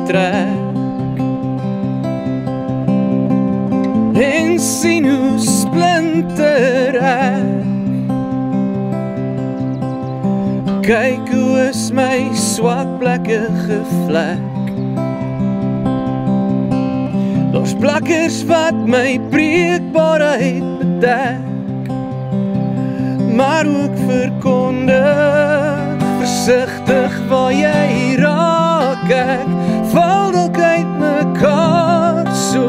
trek en sien hoe splinter ek. Kyk hoe is my swak plekke gevlek. Daar's plakkers wat my breekbaarheid bedek, maar ook verkondig, versigtig waar jy raak ek. Val dalk uit mekaar, so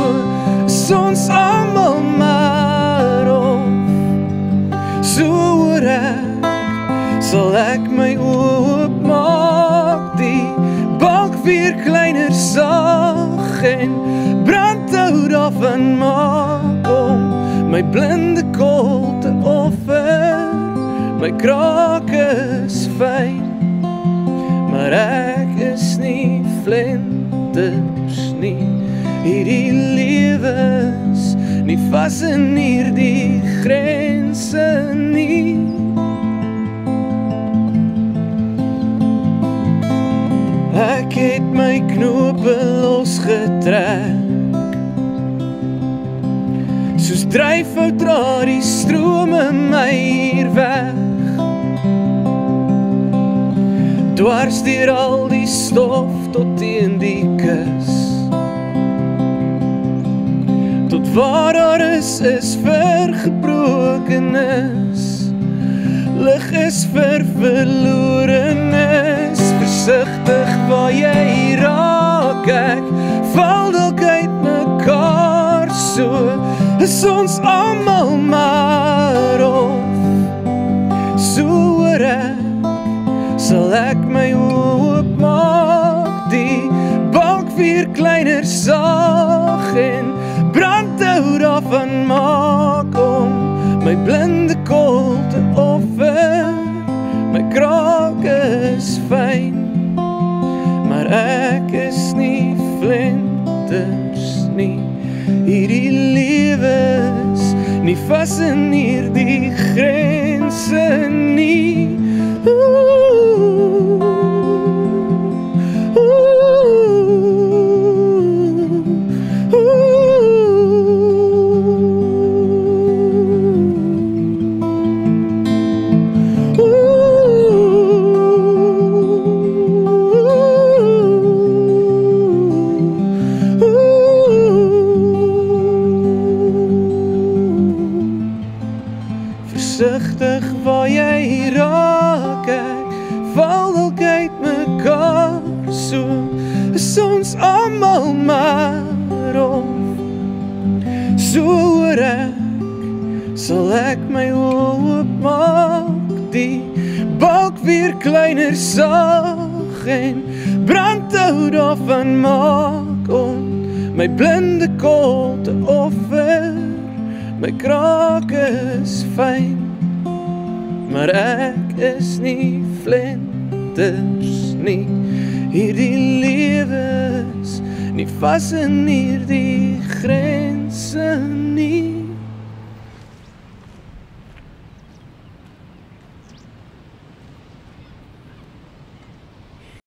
is ons almal maar of. So oor ek, sal ek my oopmaak, die balk weer kleiner sag en brandhout daarvan maak, om my blinde kol te offer. My kraak is fyn, maar ek is nie flinters nie. Hierdie lewe is nie vas in hierdie grense nie. Ek het my knope losgetrek, soos dryfhout dra die strome my hier weg. Dwars deur al die stof tot teen die kus, tot waar daar is vir gebrokenis. Lig is vir verlorenes, versigtig waar jy raak ek. Val dalk uit mekaar, so is ons almal maar of. So oor ek, sal ek my oopmaak, die balk weer kleiner sag en brandhout daarvan maak, om my blinde kol te offer. My kraak is fyn, maar ek is nie flinters nie. Hierdie lewe is nie vas in hierdie grense nie. Versigtig waar jy raak ek. Val dalk uit mekaar, so is ons almal maar of. So oor ek, sal ek my oopmaak, die balk weer kleiner sag en brandhout daarvan maak, om my blinde kol te offer. My kraak is fyn, maar ek is nie flinters nie. Hierdie lewe is nie vas in hierdie grense nie.